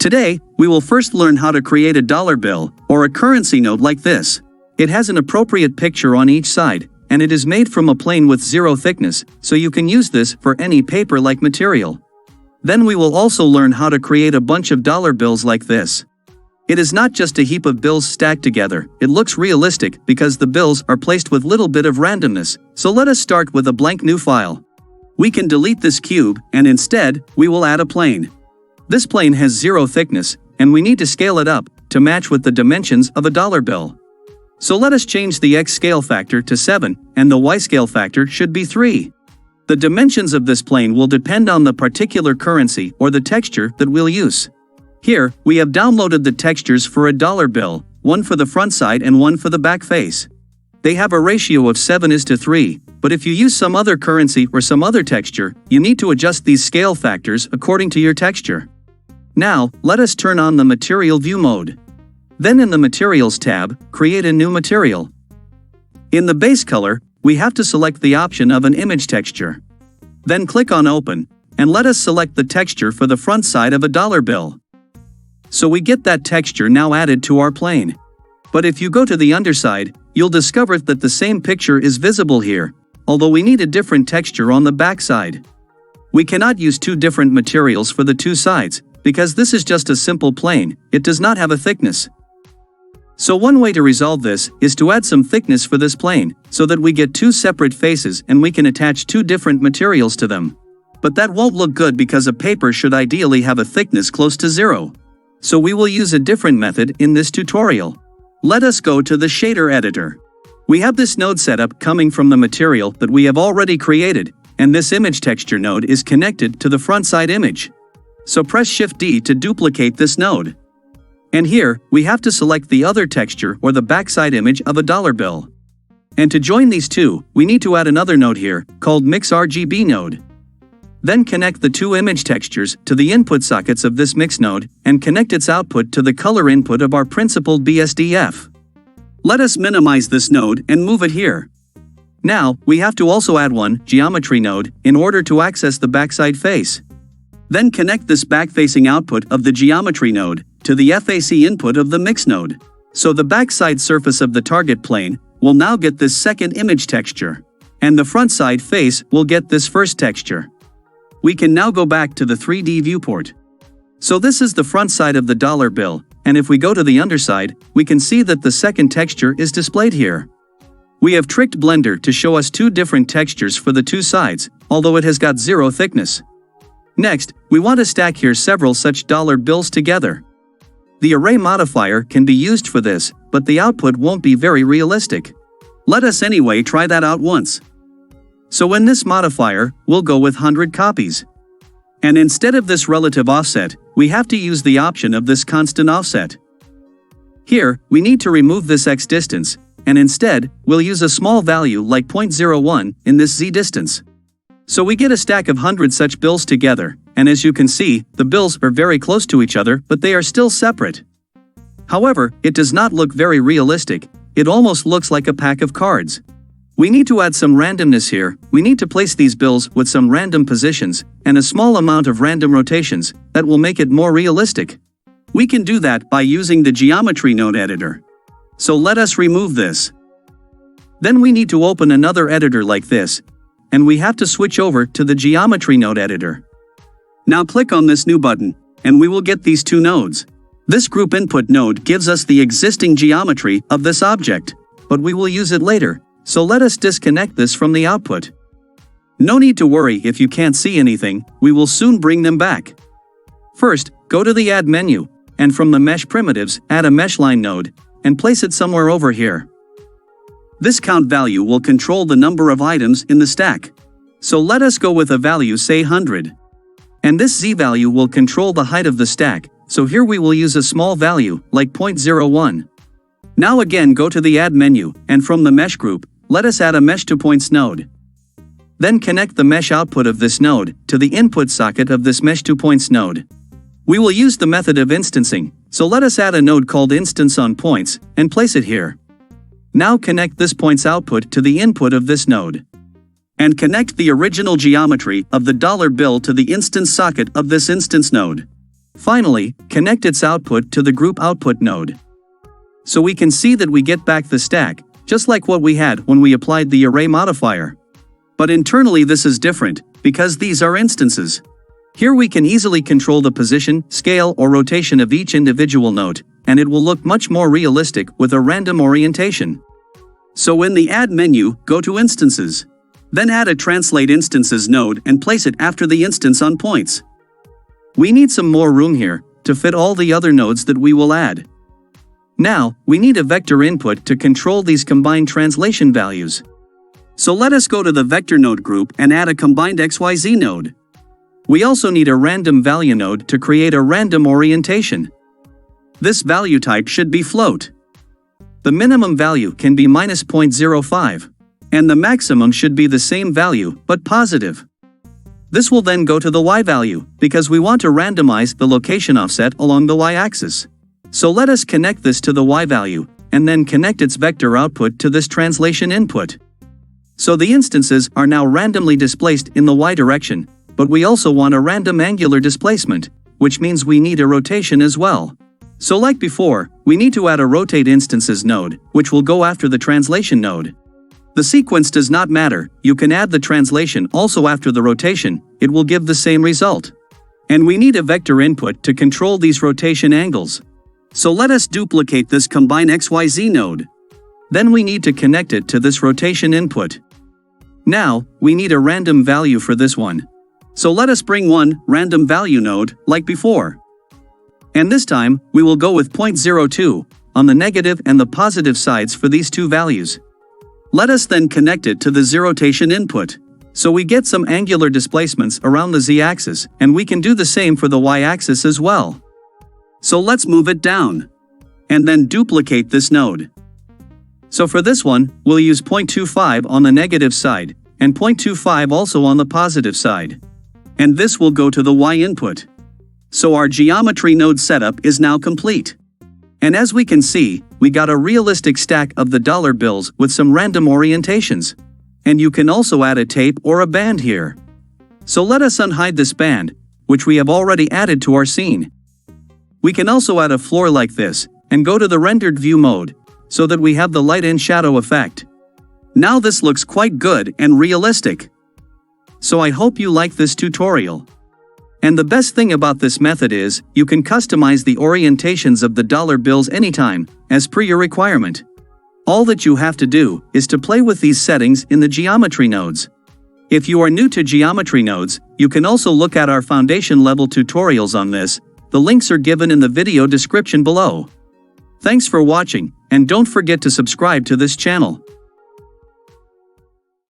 Today, we will first learn how to create a dollar bill, or a currency note like this. It has an appropriate picture on each side, and it is made from a plane with 0 thickness, so you can use this for any paper-like material. Then we will also learn how to create a bunch of dollar bills like this. It is not just a heap of bills stacked together, it looks realistic because the bills are placed with little bit of randomness, so let us start with a blank new file. We can delete this cube, and instead, we will add a plane. This plane has 0 thickness, and we need to scale it up to match with the dimensions of a dollar bill. So let us change the x scale factor to 7, and the y scale factor should be 3. The dimensions of this plane will depend on the particular currency or the texture that we'll use. Here, we have downloaded the textures for a dollar bill, one for the front side and one for the back face. They have a ratio of 7:3, but if you use some other currency or some other texture, you need to adjust these scale factors according to your texture. Now, let us turn on the Material View mode. Then in the Materials tab, create a new material. In the base color, we have to select the option of an image texture. Then click on Open, and let us select the texture for the front side of a dollar bill. So we get that texture now added to our plane. But if you go to the underside, you'll discover that the same picture is visible here, although we need a different texture on the back side. We cannot use 2 different materials for the 2 sides, because this is just a simple plane, it does not have a thickness. So one way to resolve this is to add some thickness for this plane, so that we get 2 separate faces and we can attach 2 different materials to them. But that won't look good because a paper should ideally have a thickness close to 0. So we will use a different method in this tutorial. Let us go to the shader editor. We have this node setup coming from the material that we have already created, and this image texture node is connected to the front side image. So press Shift D to duplicate this node. And here, we have to select the other texture or the backside image of a dollar bill. And to join these two, we need to add another node here, called Mix RGB node. Then connect the 2 image textures to the input sockets of this mix node, and connect its output to the color input of our principled BSDF. Let us minimize this node and move it here. Now, we have to also add one geometry node in order to access the backside face. Then connect this back-facing output of the geometry node to the FAC input of the mix node. So the backside surface of the target plane will now get this second image texture, and the front side face will get this first texture. We can now go back to the 3D viewport. So this is the front side of the dollar bill, and if we go to the underside, we can see that the second texture is displayed here. We have tricked Blender to show us 2 different textures for the 2 sides, although it has got 0 thickness. Next, we want to stack here several such dollar bills together. The Array Modifier can be used for this, but the output won't be very realistic. Let us anyway try that out once. So in this modifier, we'll go with 100 copies. And instead of this relative offset, we have to use the option of this constant offset. Here, we need to remove this x distance, and instead, we'll use a small value like 0.01 in this z distance. So we get a stack of 100 such bills together, and as you can see, the bills are very close to each other, but they are still separate. However, it does not look very realistic, it almost looks like a pack of cards. We need to add some randomness here, we need to place these bills with some random positions, and a small amount of random rotations, that will make it more realistic. We can do that by using the geometry node editor. So let us remove this. Then we need to open another editor like this, and we have to switch over to the geometry node editor. Now click on this new button, and we will get these 2 nodes. This group input node gives us the existing geometry of this object, but we will use it later. So let us disconnect this from the output. No need to worry if you can't see anything, we will soon bring them back. First, go to the Add menu, and from the Mesh Primitives, add a mesh line node, and place it somewhere over here. This count value will control the number of items in the stack. So let us go with a value say 100. And this z value will control the height of the stack, so here we will use a small value, like 0.01. Now again go to the Add menu, and from the Mesh group, let us add a Mesh to Points node. Then connect the mesh output of this node to the input socket of this Mesh to Points node. We will use the method of instancing, so let us add a node called Instance on Points, and place it here. Now connect this points output to the input of this node. And connect the original geometry of the dollar bill to the instance socket of this instance node. Finally, connect its output to the group output node. So we can see that we get back the stack, just like what we had when we applied the array modifier. But internally this is different, because these are instances. Here we can easily control the position, scale or rotation of each individual node, and it will look much more realistic with a random orientation. So in the Add menu, go to Instances. Then add a Translate Instances node and place it after the instance on points. We need some more room here, to fit all the other nodes that we will add. Now, we need a vector input to control these combined translation values. So let us go to the vector node group and add a combined XYZ node. We also need a random value node to create a random orientation. This value type should be float. The minimum value can be -0.05, and the maximum should be the same value but positive. This will then go to the Y value, because we want to randomize the location offset along the Y-axis. So let us connect this to the Y value, and then connect its vector output to this translation input. So the instances are now randomly displaced in the Y direction, but we also want a random angular displacement, which means we need a rotation as well. So like before, we need to add a rotate instances node, which will go after the translation node. The sequence does not matter, you can add the translation also after the rotation, it will give the same result. And we need a vector input to control these rotation angles. So let us duplicate this combine XYZ node. Then we need to connect it to this rotation input. Now, we need a random value for this one. So let us bring one random value node, like before. And this time, we will go with 0.02, on the negative and the positive sides for these two values. Let us then connect it to the z-rotation input. So we get some angular displacements around the z-axis, and we can do the same for the y-axis as well. So let's move it down. And then duplicate this node. So for this one, we'll use 0.25 on the negative side, and 0.25 also on the positive side. And this will go to the Y input. So our geometry node setup is now complete. And as we can see, we got a realistic stack of the dollar bills with some random orientations. And you can also add a tape or a band here. So let us unhide this band, which we have already added to our scene. We can also add a floor like this, and go to the rendered view mode, so that we have the light and shadow effect. Now this looks quite good and realistic. So I hope you like this tutorial. And the best thing about this method is, you can customize the orientations of the dollar bills anytime, as per your requirement. All that you have to do is to play with these settings in the geometry nodes. If you are new to geometry nodes, you can also look at our foundation level tutorials on this. The links are given in the video description below. Thanks for watching, and don't forget to subscribe to this channel.